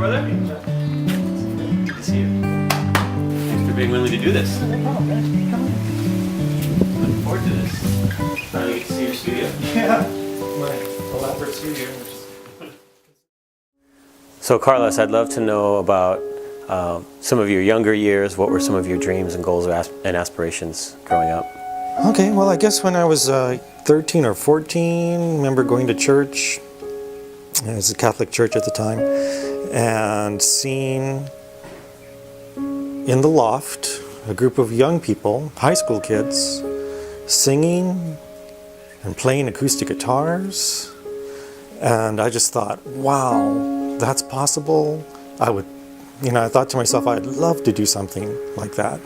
brother. Good to see you. Thanks for being willing to do this. No problem. Looking forward to this. Finally get to see your studio. Yeah, my elaborate studio. So Carlos, I'd love to know about some of your younger years. What were some of your dreams and goals and aspirations growing up? Okay, well, I guess when I was 13 or 14, remember going to church. It was a Catholic church at the time, and seeing in the loft a group of young people, high school kids, singing and playing acoustic guitars. And I just thought, wow, that's possible. I thought to myself, I'd love to do something like that.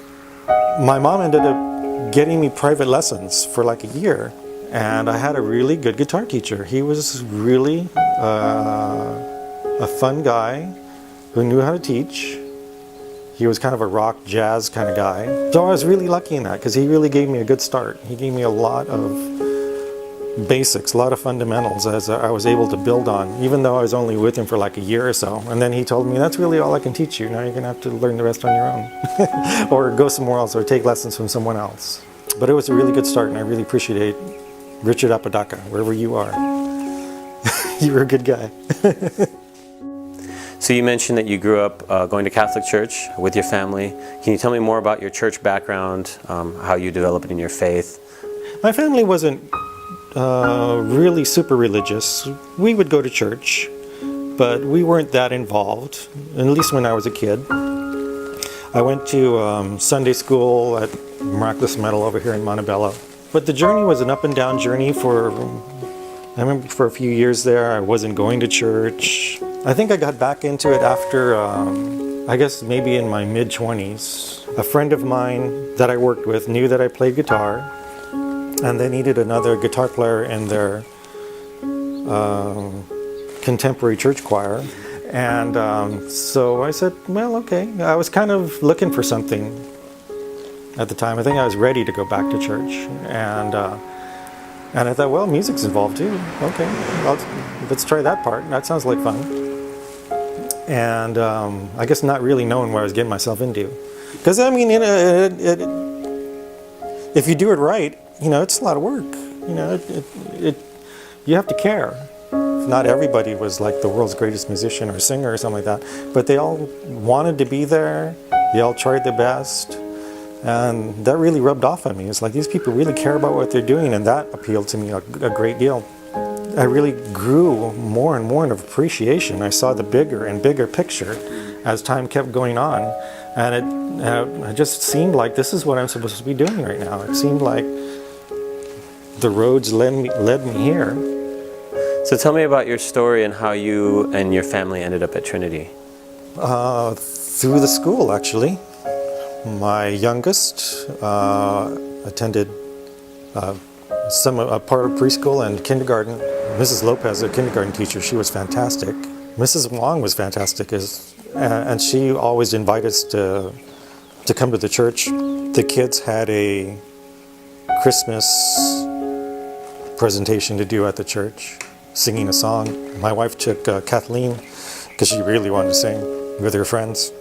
My mom ended up getting me private lessons for like a year, and I had a really good guitar teacher. He was really a fun guy who knew how to teach. He was kind of a rock jazz kind of guy. So I was really lucky in that because he really gave me a good start. He gave me a lot of basics, a lot of fundamentals as I was able to build on, even though I was only with him for like a year or so. And then he told me, that's really all I can teach you. Now you're gonna have to learn the rest on your own. Or go somewhere else or take lessons from someone else. But it was a really good start, and I really appreciate Richard Apodaca, wherever you are. You were a good guy. So you mentioned that you grew up going to Catholic church with your family. Can you tell me more about your church background, how you developed in your faith? My family wasn't really super religious. We would go to church, but we weren't that involved, at least when I was a kid. I went to Sunday school at Miraculous Metal over here in Montebello. But the journey was an up and down journey I remember for a few years there, I wasn't going to church. I think I got back into it after, I guess maybe in my mid-20s. A friend of mine that I worked with knew that I played guitar, and they needed another guitar player in their contemporary church choir. And so I said, well, okay. I was kind of looking for something at the time. I think I was ready to go back to church. And I thought, well, music's involved too. Okay, let's try that part. That sounds like fun. And I guess not really knowing what I was getting myself into. Because, I mean, if you do it right, it's a lot of work. You have to care. Not everybody was like the world's greatest musician or singer or something like that, but they all wanted to be there. They all tried their best, and that really rubbed off on me. It's like these people really care about what they're doing, and that appealed to me a great deal. I really grew more and more in appreciation. I saw the bigger and bigger picture as time kept going on, and it just seemed like this is what I'm supposed to be doing right now. It seemed like the roads led me here. So tell me about your story and how you and your family ended up at Trinity. Through the school, actually. My youngest attended a part of preschool and kindergarten. Mrs. Lopez, a kindergarten teacher, she was fantastic. Mrs. Wong was fantastic, and she always invited us to come to the church. The kids had a Christmas presentation to do at the church, singing a song. My wife took Kathleen, because she really wanted to sing with her friends.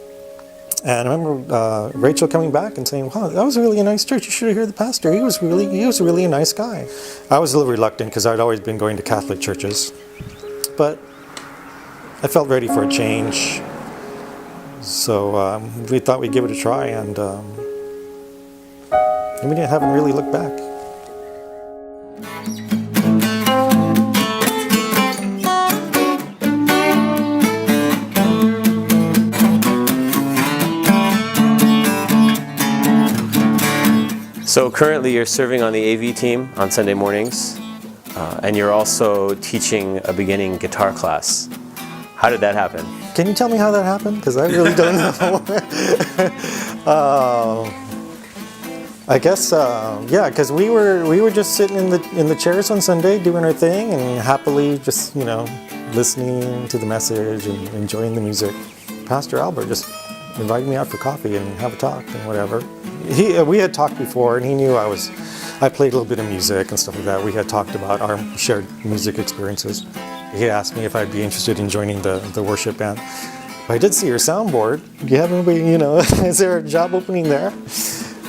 And I remember Rachel coming back and saying, wow, that was really a nice church. You should have heard the pastor. He was really a nice guy. I was a little reluctant because I'd always been going to Catholic churches. But I felt ready for a change. So we thought we'd give it a try, and we haven't really looked back. So currently you're serving on the AV team on Sunday mornings, and you're also teaching a beginning guitar class. How did that happen? Can you tell me how that happened? Because I really don't know. I guess, yeah, because we were just sitting in the chairs on Sunday doing our thing and happily just, listening to the message and enjoying the music. Pastor Albert just invited me out for coffee and have a talk and whatever. We had talked before, and he knew I played a little bit of music and stuff like that. We had talked about our shared music experiences. He asked me if I'd be interested in joining the worship band. I did see your soundboard. Do you have anybody, is there a job opening there?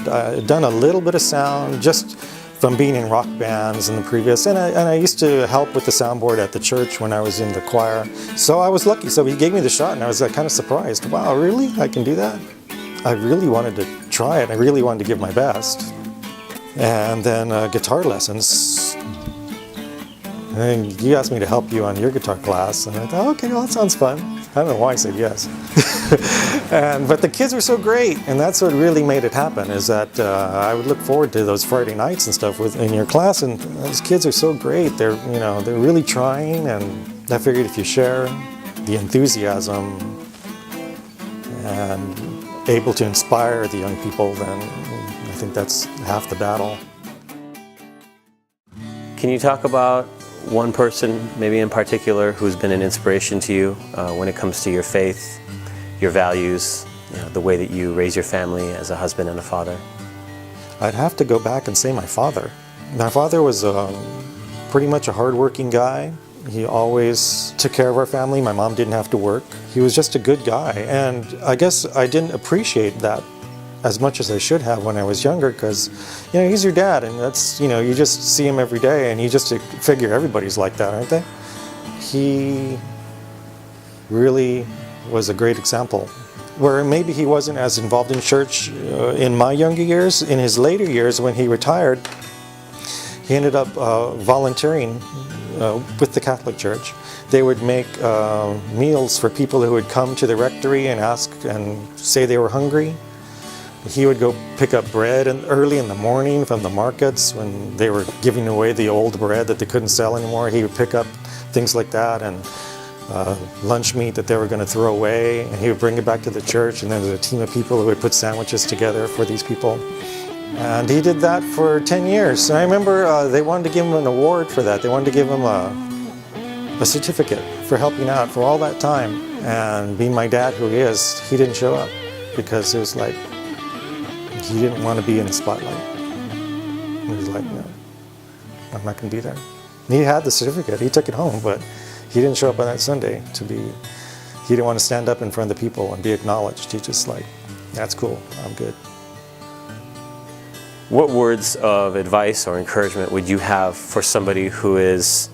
Done a little bit of sound just from being in rock bands in the previous, and I used to help with the soundboard at the church when I was in the choir. So I was lucky. So he gave me the shot, and I was kind of surprised. Wow, really? I can do that? I really wanted to try it. I really wanted to give my best. And then guitar lessons. And you asked me to help you on your guitar class, and I thought, okay, well, that sounds fun. I don't know why I said yes. But the kids were so great, and that's what really made it happen, is that I would look forward to those Friday nights and stuff in your class, and those kids are so great. They're really trying, and I figured if you share the enthusiasm and able to inspire the young people, then I think that's half the battle. Can you talk about one person, maybe in particular, who's been an inspiration to you when it comes to your faith, your values, the way that you raise your family as a husband and a father? I'd have to go back and say my father. My father was pretty much a hardworking guy. He always took care of our family. My mom didn't have to work. He was just a good guy, and I guess I didn't appreciate that as much as I should have when I was younger, because he's your dad, and that's you just see him every day, and you just figure everybody's like that, aren't they? He really was a great example, where maybe he wasn't as involved in church in my younger years. In his later years, when he retired, he ended up volunteering with the Catholic Church. They would make meals for people who would come to the rectory and ask and say they were hungry. He would go pick up bread early in the morning from the markets when they were giving away the old bread that they couldn't sell anymore. He would pick up things like that, and lunch meat that they were going to throw away, and he would bring it back to the church, and then there was a team of people who would put sandwiches together for these people. And he did that for 10 years. And I remember they wanted to give him an award for that. They wanted to give him a certificate for helping out for all that time. And being my dad who he is, he didn't show up because it was like he didn't want to be in the spotlight. He was like, no, I'm not going to be there. And he had the certificate. He took it home, but he didn't show up on that Sunday he didn't want to stand up in front of the people and be acknowledged. He just like, that's cool, I'm good. What words of advice or encouragement would you have for somebody who is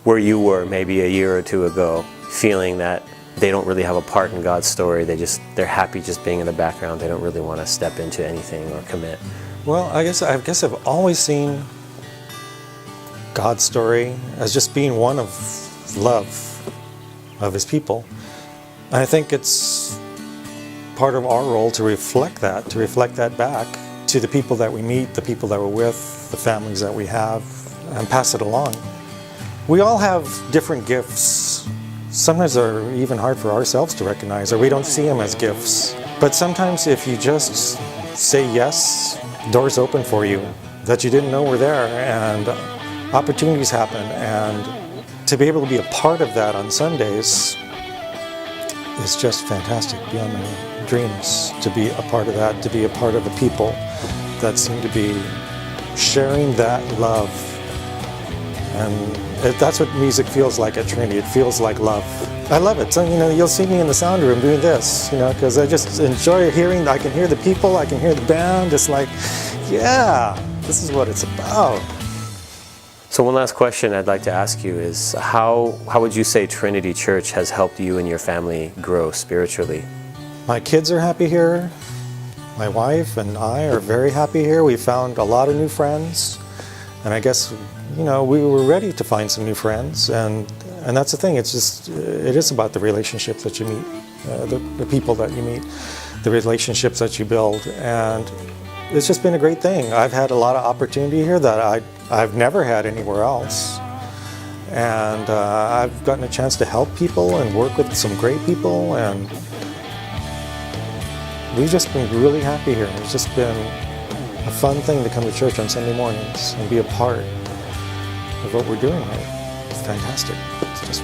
where you were maybe a year or two ago, feeling that they don't really have a part in God's story, they're happy just being in the background, they don't really want to step into anything or commit? Well, I guess I've always seen God's story as just being one of love of His people. And I think it's part of our role to reflect that back to the people that we meet, the people that we're with, the families that we have, and pass it along. We all have different gifts. Sometimes they're even hard for ourselves to recognize, or we don't see them as gifts. But sometimes if you just say yes, doors open for you that you didn't know were there, and opportunities happen. And to be able to be a part of that on Sundays is just fantastic, beyond my dreams, to be a part of that, to be a part of the people that seem to be sharing that love. And that's what music feels like at Trinity. It feels like love. I love it. So, you'll see me in the sound room doing this, because I just enjoy hearing, I can hear the people, I can hear the band. It's like, yeah, this is what it's about. So one last question I'd like to ask you is, how would you say Trinity Church has helped you and your family grow spiritually? My kids are happy here. My wife and I are very happy here. We found a lot of new friends. And I guess, we were ready to find some new friends. And that's the thing. It is about the relationships that you meet, the people that you meet, the relationships that you build. And it's just been a great thing. I've had a lot of opportunity here that I've never had anywhere else. And I've gotten a chance to help people and work with some great people, and we've just been really happy here. It's just been a fun thing to come to church on Sunday mornings and be a part of what we're doing here. It's fantastic. It's just